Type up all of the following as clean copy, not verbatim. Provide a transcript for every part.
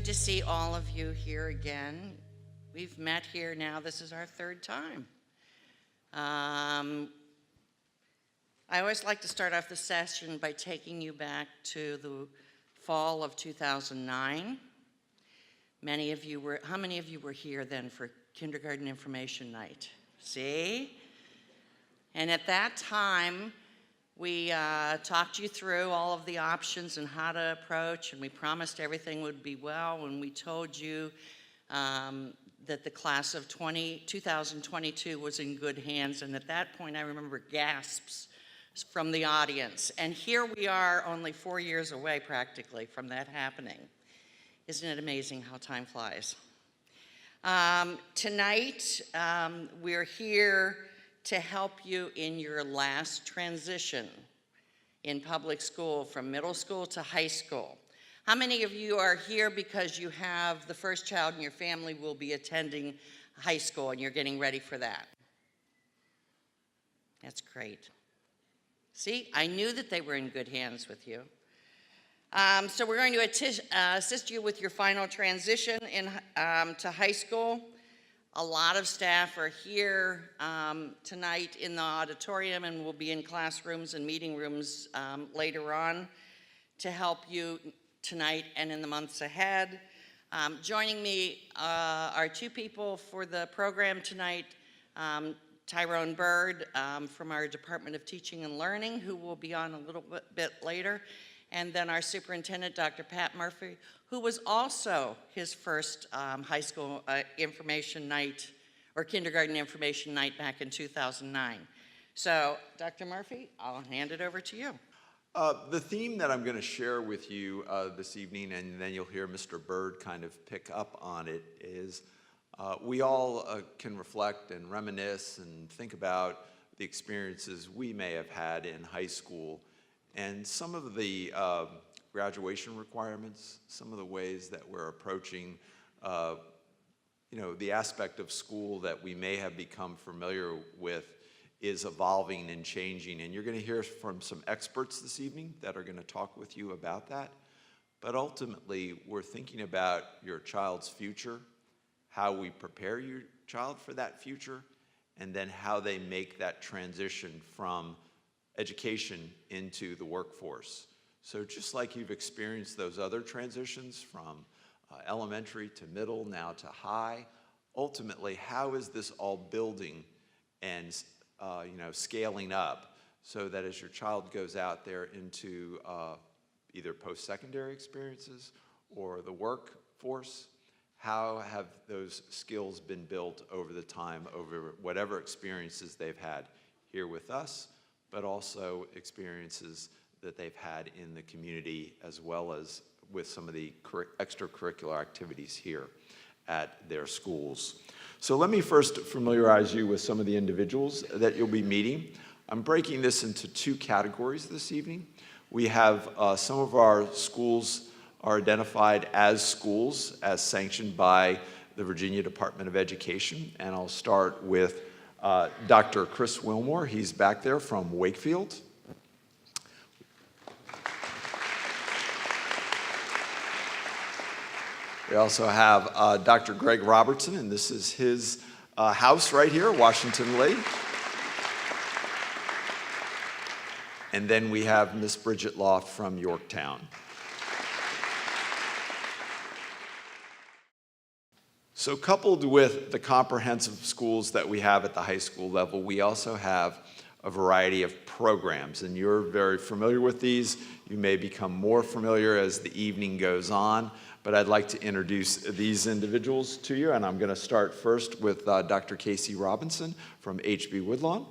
good to see all of you here again. We've met here now, this is our third time. I always like to start off the session by taking you back to the fall of 2009. How many of you were here then for Kindergarten Information Night? See? And at that time, we talked you through all of the options and how to approach, and we promised everything would be well, and we told you that the class of 2022 was in good hands, and at that point I remember gasps from the audience. And here we are only 4 years away practically from that happening. Isn't it amazing how time flies? Tonight we're here to help you in your last transition in public school from middle school to high school. How many of you are here because you have the first child in your family will be attending high school and you're getting ready for that? That's great. See, I knew that they were in good hands with you. So we're going to assist you with your final transition to high school. A lot of staff are here tonight in the auditorium and will be in classrooms and meeting rooms later on to help you tonight and in the months ahead. Joining me are two people for the program tonight. Tyrone Bird from our Department of Teaching and Learning, who will be on a little bit later, and then our superintendent, Dr. Pat Murphy, who was also his first high school information night or kindergarten information night back in 2009. So, Dr. Murphy, I'll hand it over to you. The theme that I'm going to share with you this evening, and then you'll hear Mr. Bird kind of pick up on it, is we all can reflect and reminisce and think about the experiences we may have had in high school and some of the graduation requirements, some of the ways that we're approaching the aspect of school that we may have become familiar with is evolving and changing. And you're going to hear from some experts this evening that are going to talk with you about that. But ultimately, we're thinking about your child's future, how we prepare your child for that future, and then how they make that transition from education into the workforce. So just like you've experienced those other transitions from elementary to middle, now to high, ultimately, how is this all building and scaling up so that as your child goes out there into either post-secondary experiences or the workforce, how have those skills been built over the time, over whatever experiences they've had here with us, but also experiences that they've had in the community as well as with some of the extracurricular activities here at their schools. So let me first familiarize you with some of the individuals that you'll be meeting. I'm breaking this into two categories this evening. We have some of our schools are identified as schools as sanctioned by the Virginia Department of Education, and I'll start with Dr. Chris Wilmore. He's back there from Wakefield. We also have Dr. Greg Robertson, and this is his house right here, Washington Lee. And then we have Miss Bridget Loft from Yorktown. So coupled with the comprehensive schools that we have at the high school level, we also have a variety of programs, and you're very familiar with these. You may become more familiar as the evening goes on, but I'd like to introduce these individuals to you, and I'm going to start first with Dr. Casey Robinson from HB Woodlawn.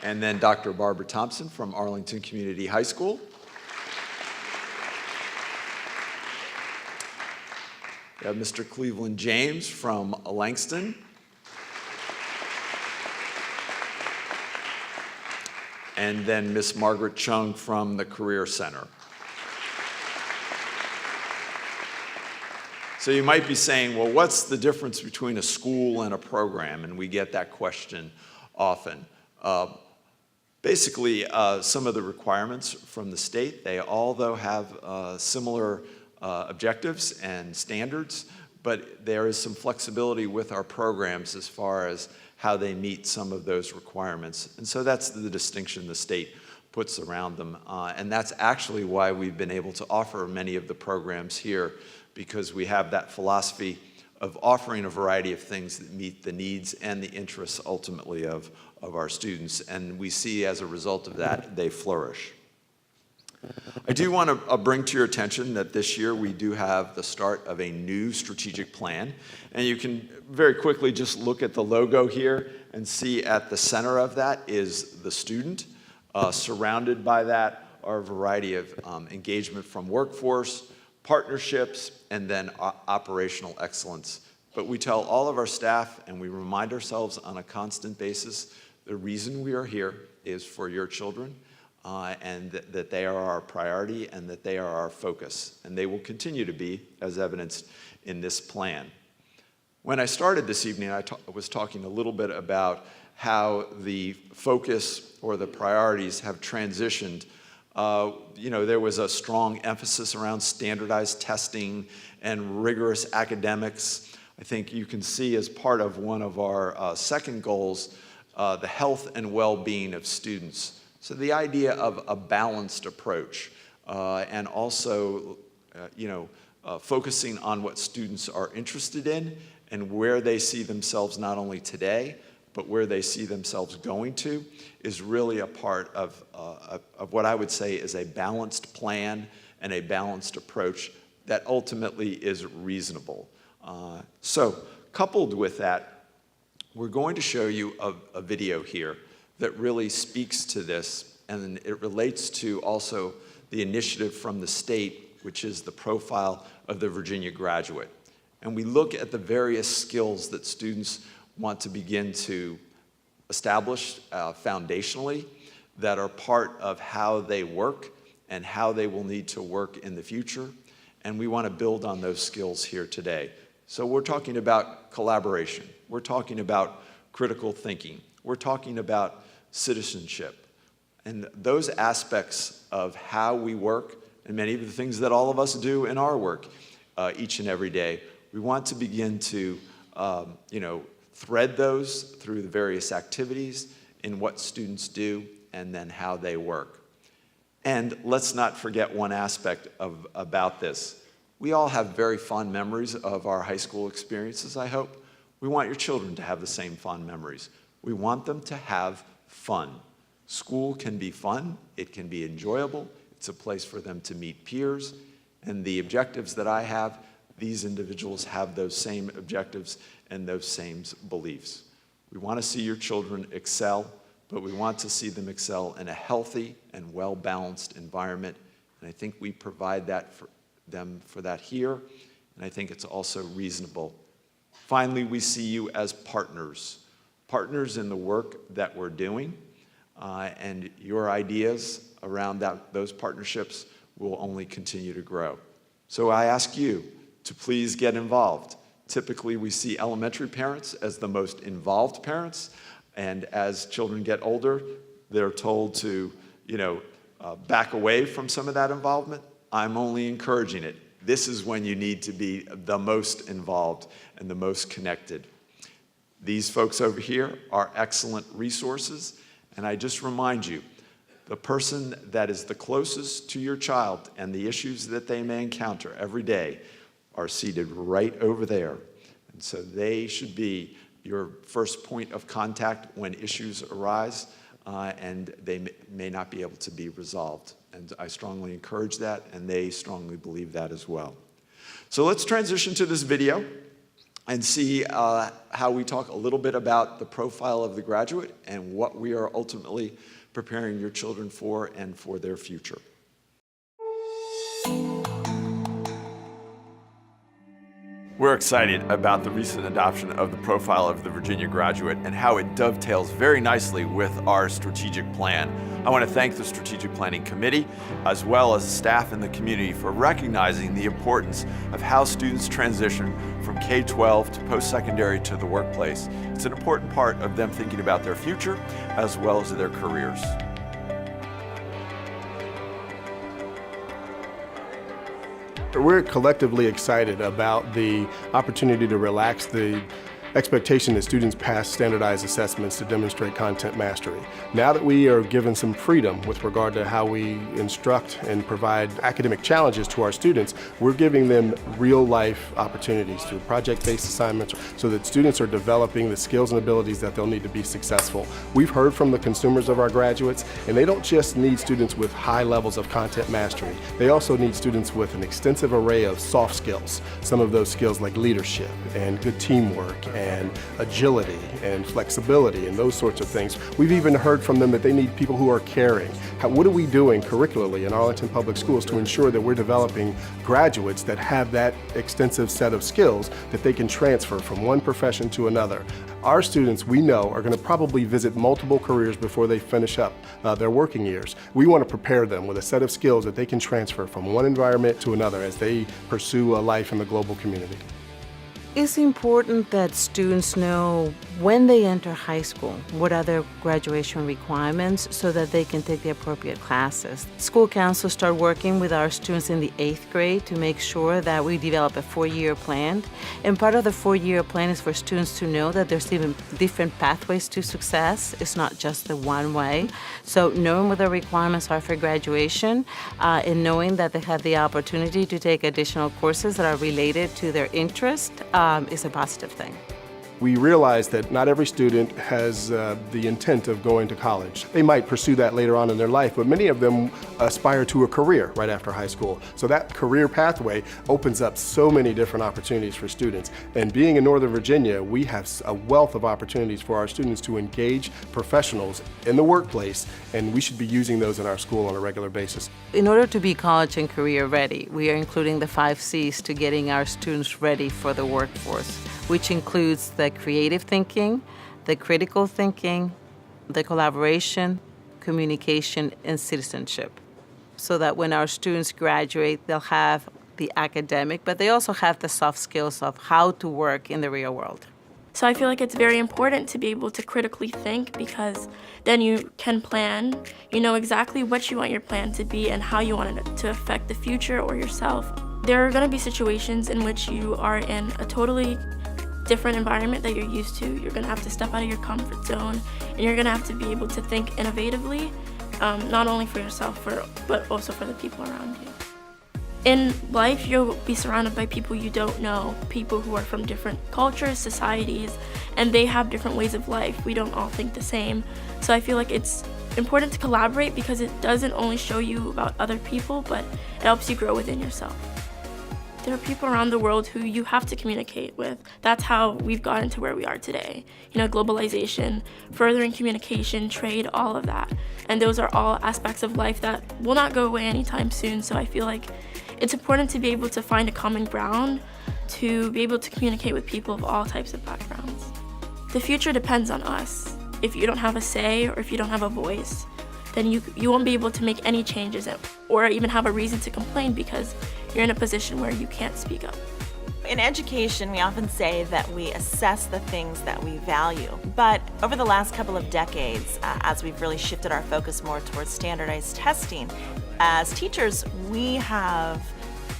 And then Dr. Barbara Thompson from Arlington Community High School. We have Mr. Cleveland James from Langston. And then Miss Margaret Chung from the Career Center. So you might be saying, well, what's the difference between a school and a program? And we get that question often. Basically, some of the requirements from the state, they all, though, have similar objectives and standards, but there is some flexibility with our programs as far as how they meet some of those requirements. And so that's the distinction the state puts around them. And that's actually why we've been able to offer many of the programs here, because we have that philosophy of offering a variety of things that meet the needs and the interests ultimately of our students. And we see as a result of that, they flourish. I do want to bring to your attention that this year we do have the start of a new strategic plan. And you can very quickly just look at the logo here and see at the center of that is the student. Surrounded by that are a variety of engagement from workforce, partnerships, and then operational excellence. But we tell all of our staff, and we remind ourselves on a constant basis, the reason we are here is for your children, and that they are our priority and that they are our focus. And they will continue to be, as evidenced in this plan. When I started this evening, I was talking a little bit about how the focus or the priorities have transitioned. There was a strong emphasis around standardized testing and rigorous academics. I think you can see as part of one of our second goals, the health and well-being of students. So the idea of a balanced approach and also, focusing on what students are interested in and where they see themselves not only today, but where they see themselves going to is really a part of what I would say is a balanced plan and a balanced approach that ultimately is reasonable. So coupled with that, we're going to show you a video here that really speaks to this, and it relates to also the initiative from the state, which is the profile of the Virginia graduate. And we look at the various skills that students want to begin to establish foundationally that are part of how they work and how they will need to work in the future. And we want to build on those skills here today. So we're talking about collaboration. We're talking about critical thinking. We're talking about citizenship. And those aspects of how we work, and many of the things that all of us do in our work each and every day, we want to begin to thread those through the various activities in what students do and then how they work. And let's not forget one aspect about this. We all have very fond memories of our high school experiences, I hope. We want your children to have the same fond memories. We want them to have fun. School can be fun, it can be enjoyable, it's a place for them to meet peers, and the objectives that I have, these individuals have those same objectives and those same beliefs. We want to see your children excel, but we want to see them excel in a healthy and well-balanced environment, and I think we provide that for them for that here, and I think it's also reasonable. Finally, we see you as partners in the work that we're doing, and your ideas around those partnerships will only continue to grow. So I ask you to please get involved. Typically, we see elementary parents as the most involved parents, and as children get older, they're told to, back away from some of that involvement. I'm only encouraging it. This is when you need to be the most involved and the most connected. These folks over here are excellent resources, and I just remind you, the person that is the closest to your child and the issues that they may encounter every day are seated right over there. And so they should be your first point of contact when issues arise and they may not be able to be resolved. And I strongly encourage that, and they strongly believe that as well. So let's transition to this video and see how we talk a little bit about the profile of the graduate and what we are ultimately preparing your children for and for their future. We're excited about the recent adoption of the profile of the Virginia graduate and how it dovetails very nicely with our strategic plan. I want to thank the Strategic Planning Committee, as well as staff in the community, for recognizing the importance of how students transition from K-12 to post-secondary to the workplace. It's an important part of them thinking about their future as well as their careers. We're collectively excited about the opportunity to relax the expectation that students pass standardized assessments to demonstrate content mastery. Now that we are given some freedom with regard to how we instruct and provide academic challenges to our students, we're giving them real-life opportunities through project-based assignments so that students are developing the skills and abilities that they'll need to be successful. We've heard from the consumers of our graduates, and they don't just need students with high levels of content mastery. They also need students with an extensive array of soft skills. Some of those skills like leadership and good teamwork and agility and flexibility and those sorts of things. We've even heard from them that they need people who are caring. What are we doing curricularly in Arlington Public Schools to ensure that we're developing graduates that have that extensive set of skills that they can transfer from one profession to another? Our students, we know, are going to probably visit multiple careers before they finish up their working years. We want to prepare them with a set of skills that they can transfer from one environment to another as they pursue a life in the global community. It's important that students know when they enter high school what are their graduation requirements so that they can take the appropriate classes. School councils start working with our students in the 8th grade to make sure that we develop a 4-year plan. And part of the 4-year plan is for students to know that there's even different pathways to success. It's not just the one way. So knowing what the requirements are for graduation and knowing that they have the opportunity to take additional courses that are related to their interest is a positive thing. We realize that not every student has the intent of going to college. They might pursue that later on in their life, but many of them aspire to a career right after high school. So that career pathway opens up so many different opportunities for students. And being in Northern Virginia, we have a wealth of opportunities for our students to engage professionals in the workplace, and we should be using those in our school on a regular basis. In order to be college and career ready, we are including the 5 C's to getting our students ready for the workforce, which includes the creative thinking, the critical thinking, the collaboration, communication, and citizenship. So that when our students graduate, they'll have the academic, but they also have the soft skills of how to work in the real world. So I feel like it's very important to be able to critically think, because then you can plan, you know exactly what you want your plan to be and how you want it to affect the future or yourself. There are going to be situations in which you are in a totally different environment that you're used to. You're going to have to step out of your comfort zone, and you're going to have to be able to think innovatively, not only for yourself, but also for the people around you. In life, you'll be surrounded by people you don't know, people who are from different cultures, societies, and they have different ways of life. We don't all think the same. So I feel like it's important to collaborate because it doesn't only show you about other people, but it helps you grow within yourself. There are people around the world who you have to communicate with. That's how we've gotten to where we are today. You know, globalization, furthering communication, trade, all of that. And those are all aspects of life that will not go away anytime soon. So I feel like it's important to be able to find a common ground, to be able to communicate with people of all types of backgrounds. The future depends on us. If you don't have a say or if you don't have a voice, then you won't be able to make any changes or even have a reason to complain because you're in a position where you can't speak up. In education, we often say that we assess the things that we value. But over the last couple of decades, as we've really shifted our focus more towards standardized testing, as teachers, we have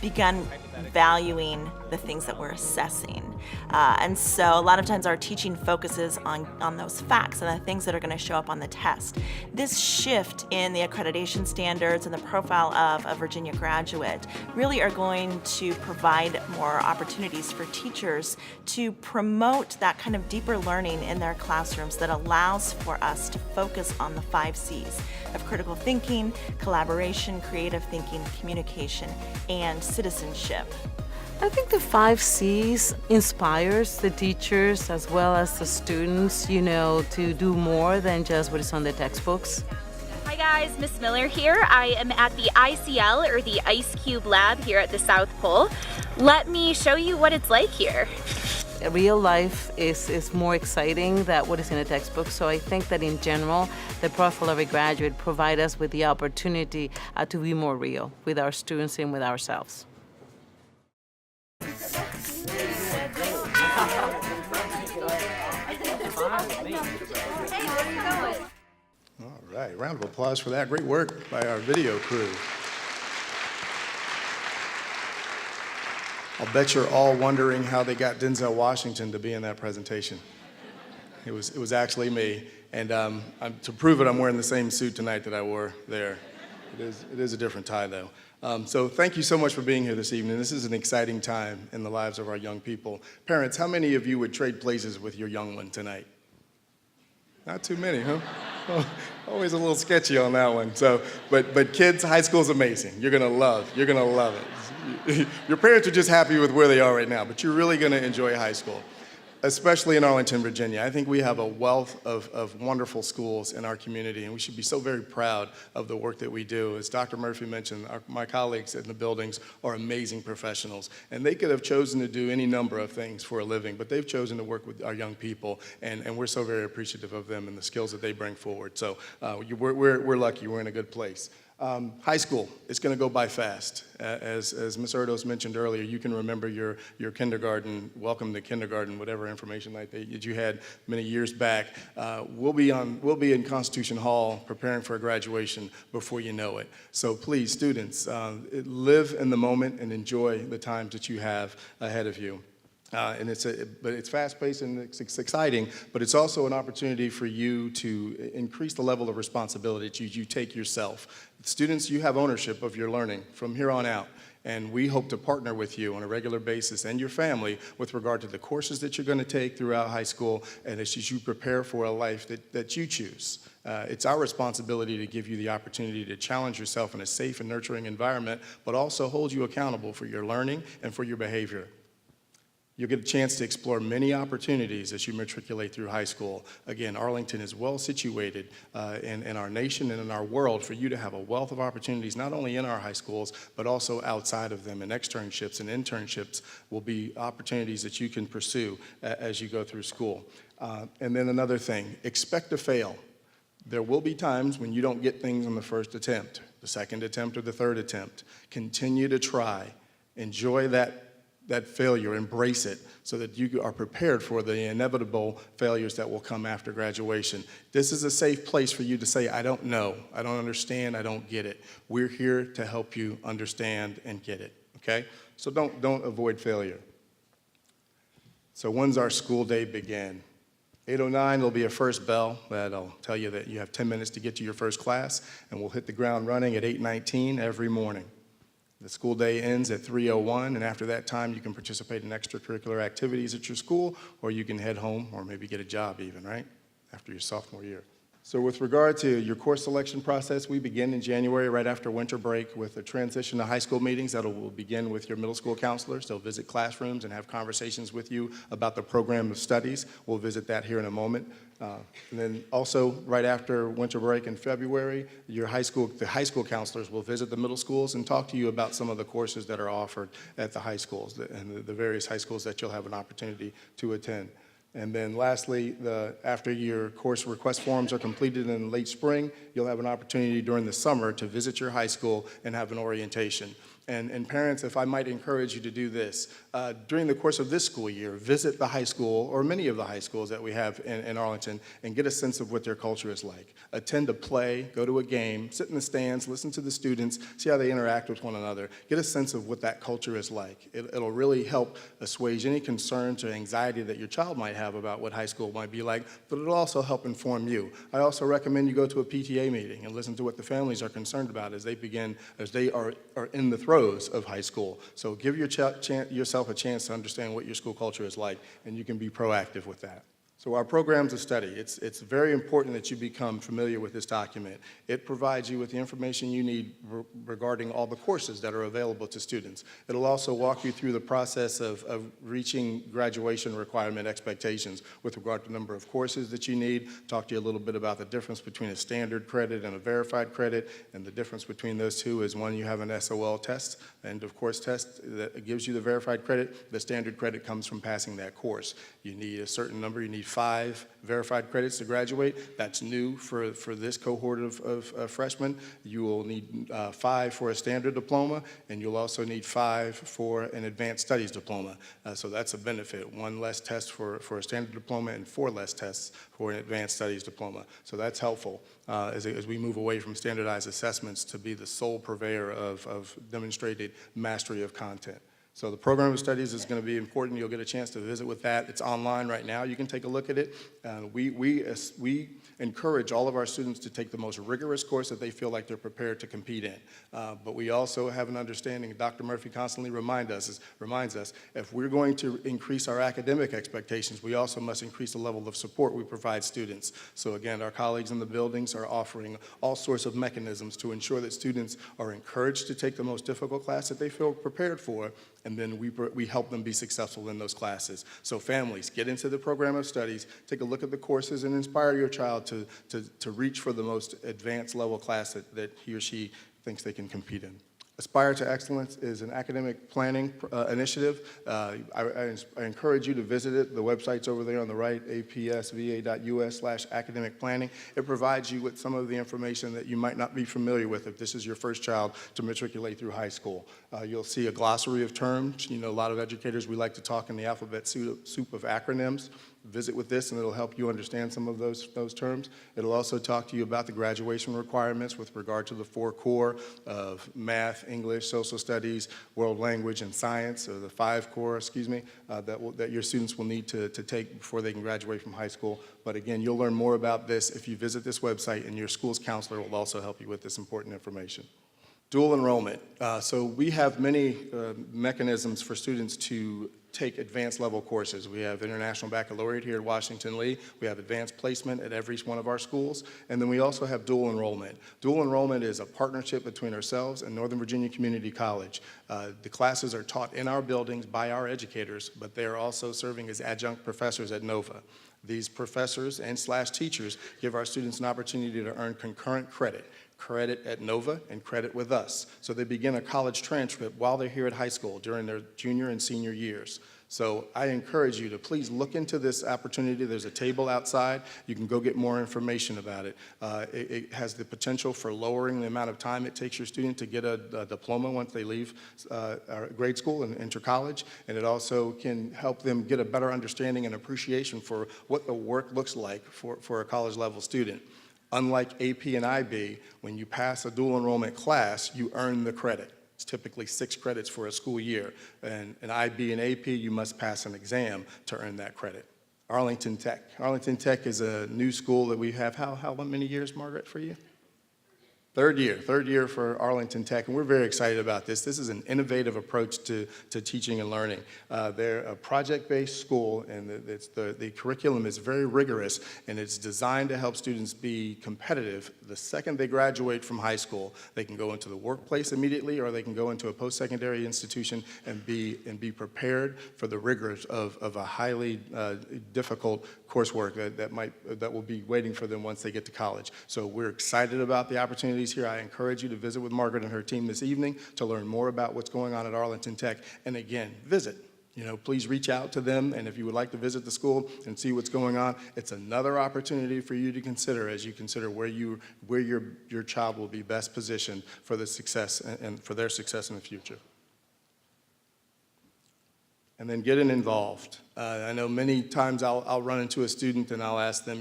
begun valuing the things that we're assessing. And so a lot of times our teaching focuses on those facts and the things that are going to show up on the test. This shift in the accreditation standards and the profile of a Virginia graduate really are going to provide more opportunities for teachers to promote that kind of deeper learning in their classrooms that allows for us to focus on the 5 C's of critical thinking, collaboration, creative thinking, communication, and citizenship. I think the 5 C's inspires the teachers as well as the students, you know, to do more than just what is on the textbooks. Hi guys, Miss Miller here. I am at the ICL, or the Ice Cube Lab here at the South Pole. Let me show you what it's like here. Real life is more exciting than what is in a textbook, so I think that in general, the profile of a graduate provides us with the opportunity to be more real with our students and with ourselves. All right, round of applause for that. Great work by our video crew. I'll bet you're all wondering how they got Denzel Washington to be in that presentation. It was actually me. And to prove it, I'm wearing the same suit tonight that I wore there. It is a different tie, though. So thank you so much for being here this evening. This is an exciting time in the lives of our young people. Parents, how many of you would trade places with your young one tonight? Not too many, huh? Oh, always a little sketchy on that one. So, but kids, high school is amazing. You're gonna love it. Your parents are just happy with where they are right now, but you're really gonna enjoy high school, especially in Arlington, Virginia. I think we have a wealth of wonderful schools in our community, and we should be so very proud of the work that we do. As Dr. Murphy mentioned, my colleagues in the buildings are amazing professionals, and they could have chosen to do any number of things for a living, but they've chosen to work with our young people, and we're so very appreciative of them and the skills that they bring forward. So we're lucky, we're in a good place. High school, it's going to go by fast. As Ms. Erdos mentioned earlier, you can remember your kindergarten, welcome to kindergarten, whatever information like that you had many years back. We'll be in Constitution Hall preparing for graduation before you know it. So please, students, live in the moment and enjoy the times that you have ahead of you. And it's fast-paced and it's exciting, but it's also an opportunity for you to increase the level of responsibility that you take yourself. Students, you have ownership of your learning from here on out, and we hope to partner with you on a regular basis and your family with regard to the courses that you're going to take throughout high school and as you prepare for a life that you choose. It's our responsibility to give you the opportunity to challenge yourself in a safe and nurturing environment, but also hold you accountable for your learning and for your behavior. You'll get a chance to explore many opportunities as you matriculate through high school. Again, Arlington is well situated in our nation and in our world for you to have a wealth of opportunities, not only in our high schools, but also outside of them. And externships and internships will be opportunities that you can pursue as you go through school. And then another thing, expect to fail. There will be times when you don't get things on the first attempt, the second attempt, or the third attempt. Continue to try. Enjoy that failure, embrace it so that you are prepared for the inevitable failures that will come after graduation. This is a safe place for you to say, I don't know, I don't understand, I don't get it. We're here to help you understand and get it, okay? So don't avoid failure. So when's our school day begin? 8:09, there'll be a first bell that'll tell you that you have 10 minutes to get to your first class, and we'll hit the ground running at 8:19 every morning. The school day ends at 3:01, and after that time, you can participate in extracurricular activities at your school, or you can head home, or maybe get a job even, right, after your sophomore year. So with regard to your course selection process, we begin in January right after winter break with a transition to high school meetings that will begin with your middle school counselors. They'll visit classrooms and have conversations with you about the program of studies. We'll visit that here in a moment. And then also right after winter break in February, the high school counselors will visit the middle schools and talk to you about some of the courses that are offered at the high schools and the various high schools that you'll have an opportunity to attend. And then lastly, after your course request forms are completed in late spring, you'll have an opportunity during the summer to visit your high school and have an orientation. And parents, if I might encourage you to do this, during the course of this school year, visit the high school or many of the high schools that we have in Arlington and get a sense of what their culture is like. Attend a play, go to a game, sit in the stands, listen to the students, see how they interact with one another. Get a sense of what that culture is like. It'll really help assuage any concerns or anxiety that your child might have about what high school might be like, but it'll also help inform you. I also recommend you go to a PTA meeting and listen to what the families are concerned about as they are in the throes of high school. So give yourself a chance to understand what your school culture is like, and you can be proactive with that. So our programs of study, it's very important that you become familiar with this document. It provides you with the information you need regarding all the courses that are available to students. It'll also walk you through the process of reaching graduation requirement expectations with regard to the number of courses that you need, talk to you a little bit about the difference between a standard credit and a verified credit, and the difference between those two is one, you have an SOL test, end of course test that gives you the verified credit. The standard credit comes from passing that course. You need a certain number, you need 5 verified credits to graduate. That's new for this cohort of freshmen. You will need 5 for a standard diploma, and you'll also need 5 for an advanced studies diploma. So that's a benefit, 1 less test for a standard diploma and 4 less tests for an advanced studies diploma. So that's helpful as we move away from standardized assessments to be the sole purveyor of demonstrated mastery of content. So the program of studies is going to be important. You'll get a chance to visit with that. It's online right now. You can take a look at it. We encourage all of our students to take the most rigorous course that they feel like they're prepared to compete in. But we also have an understanding, Dr. Murphy constantly reminds us, if we're going to increase our academic expectations, we also must increase the level of support we provide students. So again, our colleagues in the buildings are offering all sorts of mechanisms to ensure that students are encouraged to take the most difficult class that they feel prepared for, and then we help them be successful in those classes. So families, get into the program of studies, take a look at the courses, and inspire your child to reach for the most advanced level class that he or she thinks they can compete in. Aspire to Excellence is an academic planning initiative. I encourage you to visit it. The website's over there on the right, apsva.us/academic planning. It provides you with some of the information that you might not be familiar with if this is your first child to matriculate through high school. You'll see a glossary of terms. You know, a lot of educators, we like to talk in the alphabet soup of acronyms. Visit with this and it'll help you understand some of those terms. It'll also talk to you about the graduation requirements with regard to the 4 core of math, English, social studies, world language, and science, or the 5 core, that your students will need to take before they can graduate from high school. But again, you'll learn more about this if you visit this website, and your school's counselor will also help you with this important information. Dual enrollment. So we have many mechanisms for students to take advanced level courses. We have International Baccalaureate here at Washington Lee. We have advanced placement at every one of our schools. And then we also have dual enrollment. Dual enrollment is a partnership between ourselves and Northern Virginia Community College. The classes are taught in our buildings by our educators, but they are also serving as adjunct professors at NOVA. These professors and /teachers give our students an opportunity to earn concurrent credit at NOVA and credit with us. So they begin a college transcript while they're here at high school during their junior and senior years. So I encourage you to please look into this opportunity. There's a table outside. You can go get more information about it. It has the potential for lowering the amount of time it takes your student to get a diploma once they leave grade school and enter college. And it also can help them get a better understanding and appreciation for what the work looks like for a college level student. Unlike AP and IB, when you pass a dual enrollment class, you earn the credit. It's typically 6 credits for a school year. And in IB and AP, you must pass an exam to earn that credit. Arlington Tech. Arlington Tech is a new school that we have. How many years, Margaret, for you? Third year for Arlington Tech, and we're very excited about this. This is an innovative approach to teaching and learning. They're a project-based school, and the curriculum is very rigorous, and it's designed to help students be competitive. The second they graduate from high school, they can go into the workplace immediately, or they can go into a post-secondary institution and be prepared for the rigors of a highly difficult coursework that will be waiting for them once they get to college. So we're excited about the opportunities here. I encourage you to visit with Margaret and her team this evening to learn more about what's going on at Arlington Tech. And again, visit. Please reach out to them, and if you would like to visit the school and see what's going on, it's another opportunity for you to consider as you consider where your child will be best positioned for the success and for their success in the future. And then getting involved. I know many times I'll run into a student and I'll ask them,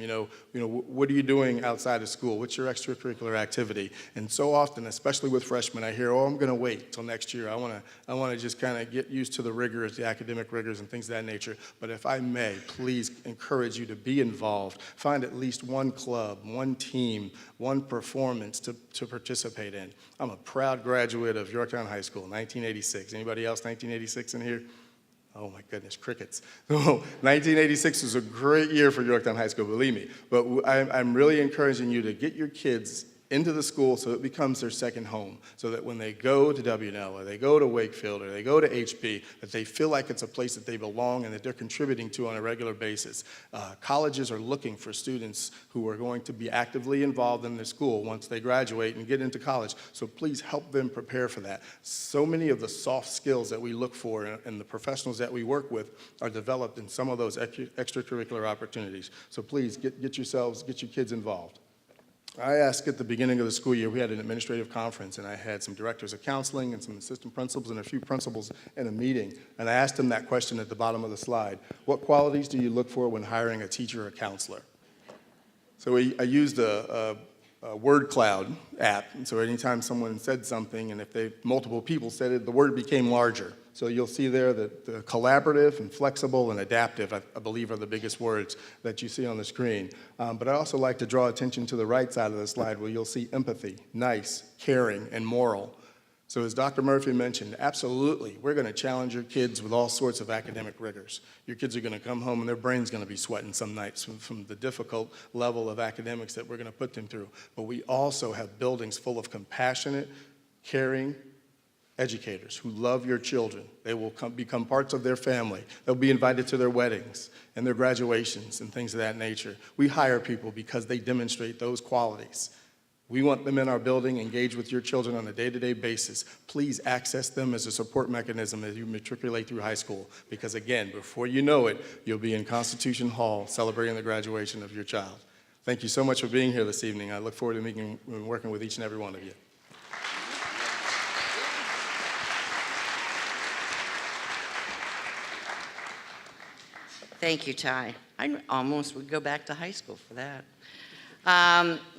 what are you doing outside of school? What's your extracurricular activity? And so often, especially with freshmen, I hear, I'm going to wait till next year. I want to just kind of get used to the rigors, the academic rigors and things of that nature. But if I may, please encourage you to be involved. Find at least one club, one team, one performance to participate in. I'm a proud graduate of Yorktown High School, 1986. Anybody else 1986 in here? Oh my goodness, crickets. 1986 was a great year for Yorktown High School, believe me. But I'm really encouraging you to get your kids into the school so it becomes their second home, so that when they go to WNL or they go to Wakefield or they go to HB, that they feel like it's a place that they belong and that they're contributing to on a regular basis. Colleges are looking for students who are going to be actively involved in their school once they graduate and get into college, so please help them prepare for that. So many of the soft skills that we look for and the professionals that we work with are developed in some of those extracurricular opportunities. So please get your kids involved. I asked at the beginning of the school year, we had an administrative conference, and I had some directors of counseling and some assistant principals and a few principals in a meeting, and I asked them that question at the bottom of the slide. What qualities do you look for when hiring a teacher or counselor? So I used a word cloud app, and so anytime someone said something, and if multiple people said it, the word became larger. So you'll see there that the collaborative and flexible and adaptive, I believe, are the biggest words that you see on the screen. But I'd also like to draw attention to the right side of the slide where you'll see empathy, nice, caring, and moral. So as Dr. Murphy mentioned, absolutely, we're going to challenge your kids with all sorts of academic rigors. Your kids are going to come home and their brain's going to be sweating some nights from the difficult level of academics that we're going to put them through. But we also have buildings full of compassionate, caring educators who love your children. They will become parts of their family. They'll be invited to their weddings and their graduations and things of that nature. We hire people because they demonstrate those qualities. We want them in our building, engaged with your children on a day-to-day basis. Please access them as a support mechanism as you matriculate through high school, because again, before you know it, you'll be in Constitution Hall celebrating the graduation of your child. Thank you so much for being here this evening. I look forward to meeting and working with each and every one of you. Thank you, Ty. I almost would go back to high school for that.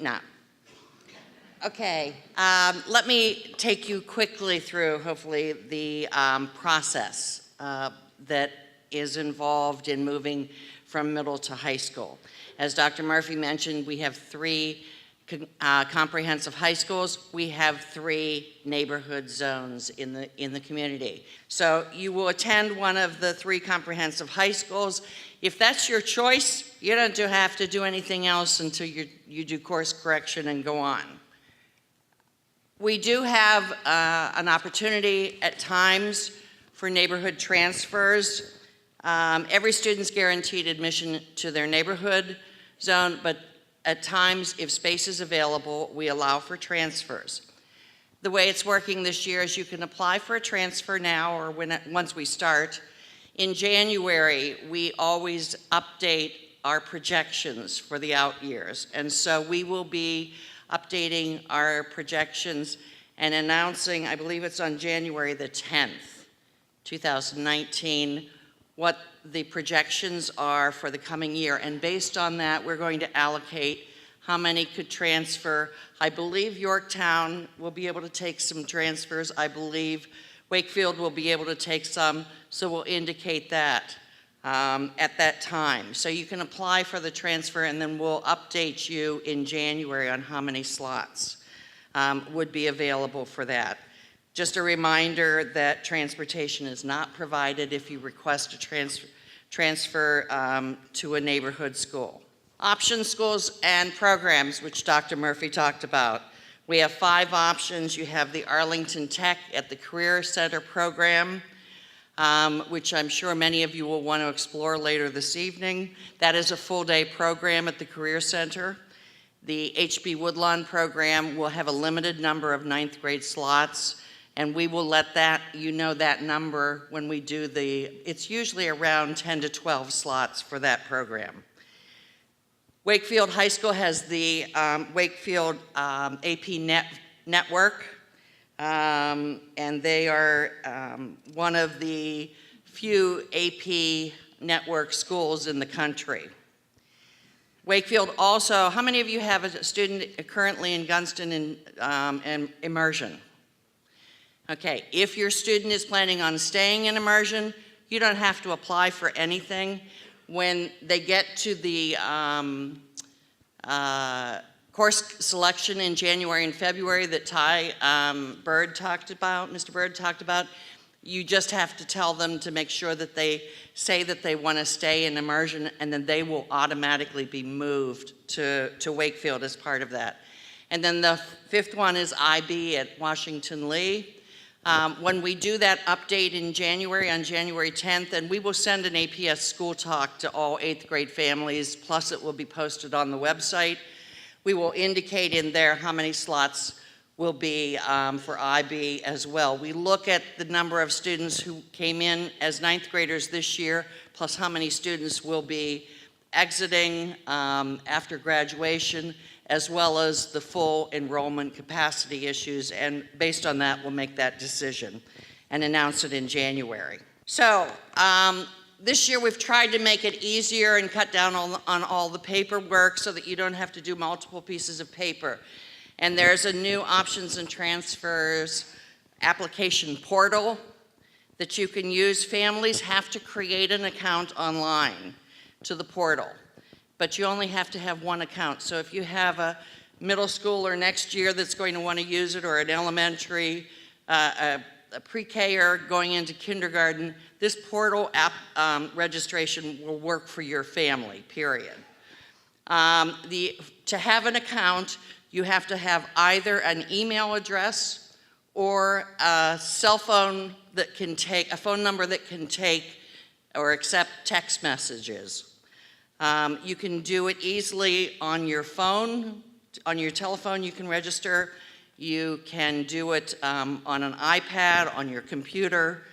No. Okay, let me take you quickly through, hopefully, the process that is involved in moving from middle to high school. As Dr. Murphy mentioned, we have 3 comprehensive high schools. We have 3 neighborhood zones in the community. So you will attend one of the 3 comprehensive high schools. If that's your choice, you don't have to do anything else until you do course correction and go on. We do have an opportunity at times for neighborhood transfers. Every student's guaranteed admission to their neighborhood zone, but at times, if space is available, we allow for transfers. The way it's working this year is you can apply for a transfer now or once we start. In January, we always update our projections for the out years. And so we will be updating our projections and announcing, I believe it's on January the 10th, 2019, what the projections are for the coming year. And based on that, we're going to allocate how many could transfer. I believe Yorktown will be able to take some transfers. I believe Wakefield will be able to take some, so we'll indicate that at that time. So you can apply for the transfer and then we'll update you in January on how many slots would be available for that. Just a reminder that transportation is not provided if you request a transfer to a neighborhood school. Option schools and programs, which Dr. Murphy talked about. We have 5 options. You have the Arlington Tech at the Career Center program, which I'm sure many of you will want to explore later this evening. That is a full-day program at the Career Center. The HB Woodlawn program will have a limited number of 9th grade slots, and we will let you know that number when we do it's usually around 10 to 12 slots for that program. Wakefield High School has the Wakefield AP Network, and they are one of the few AP network schools in the country. Wakefield also, how many of you have a student currently in Gunston in immersion? Okay, if your student is planning on staying in immersion, you don't have to apply for anything. When they get to the course selection in January and February that Mr. Bird talked about, you just have to tell them to make sure that they say that they want to stay in immersion, and then they will automatically be moved to Wakefield as part of that. And then the 5th one is IB at Washington Lee. When we do that update in January, on January 10th, and we will send an APS school talk to all 8th grade families, plus it will be posted on the website. We will indicate in there how many slots will be for IB as well. We look at the number of students who came in as 9th graders this year, plus how many students will be exiting after graduation, as well as the full enrollment capacity issues, and based on that, we'll make that decision and announce it in January. So, this year we've tried to make it easier and cut down on all the paperwork so that you don't have to do multiple pieces of paper. And there's a new options and transfers application portal that you can use. Families have to create an account online to the portal, but you only have to have one account. So if you have a middle schooler next year that's going to want to use it, or an elementary, a pre-K or going into kindergarten, this portal app registration will work for your family, period. To have an account, you have to have either an email address or a cell phone that can take, a phone number that can take or accept text messages. You can do it easily on your phone, on your telephone you can register. You can do it on an iPad, on your computer,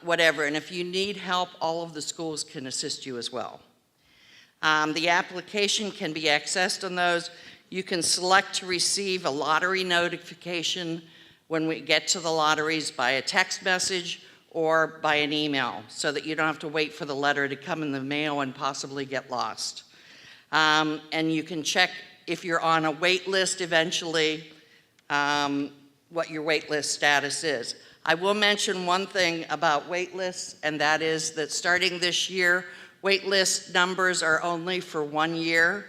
whatever. And if you need help, all of the schools can assist you as well. The application can be accessed on those. You can select to receive a lottery notification when we get to the lotteries by a text message or by an email, so that you don't have to wait for the letter to come in the mail and possibly get lost. And you can check if you're on a wait list eventually, what your wait list status is. I will mention one thing about wait lists, and that is that starting this year, wait list numbers are only for 1 year.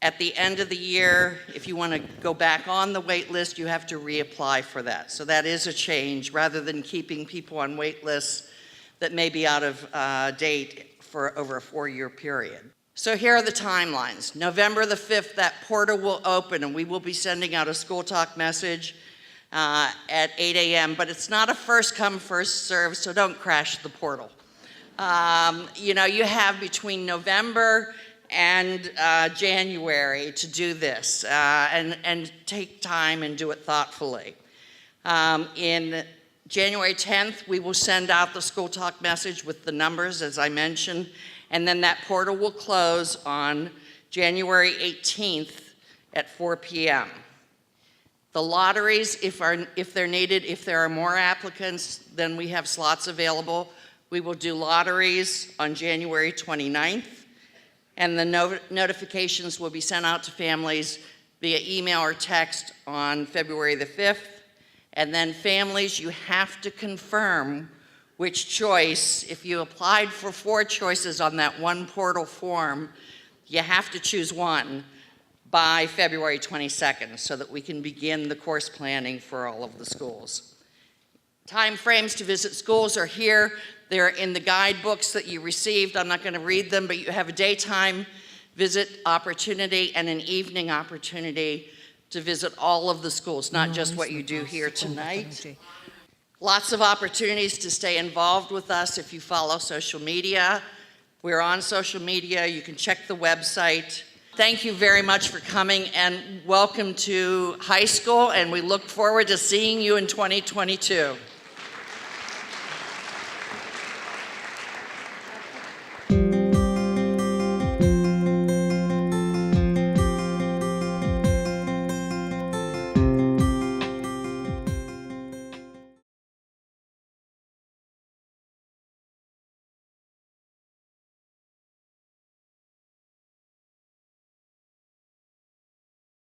At the end of the year, if you want to go back on the wait list, you have to reapply for that. So that is a change, rather than keeping people on wait lists that may be out of date for over a 4-year period. So here are the timelines. November the 5th, that portal will open, and we will be sending out a school talk message at 8 a.m., but it's not a first come, first serve, so don't crash the portal. You know, you have between November and January to do this, and take time and do it thoughtfully. In January 10th, we will send out the school talk message with the numbers, as I mentioned, and then that portal will close on January 18th at 4 p.m. The lotteries, if they're needed, if there are more applicants, then we have slots available. We will do lotteries on January 29th, and the notifications will be sent out to families via email or text on February the 5th. And then families, you have to confirm which choice. If you applied for 4 choices on that one portal form, you have to choose one by February 22nd so that we can begin the course planning for all of the schools. Time frames to visit schools are here. They're in the guidebooks that you received. I'm not going to read them, but you have a daytime visit opportunity and an evening opportunity to visit all of the schools, not just what you do here tonight. Lots of opportunities to stay involved with us if you follow social media. We're on social media. You can check the website. Thank you very much for coming, and welcome to high school, and we look forward to seeing you in 2022.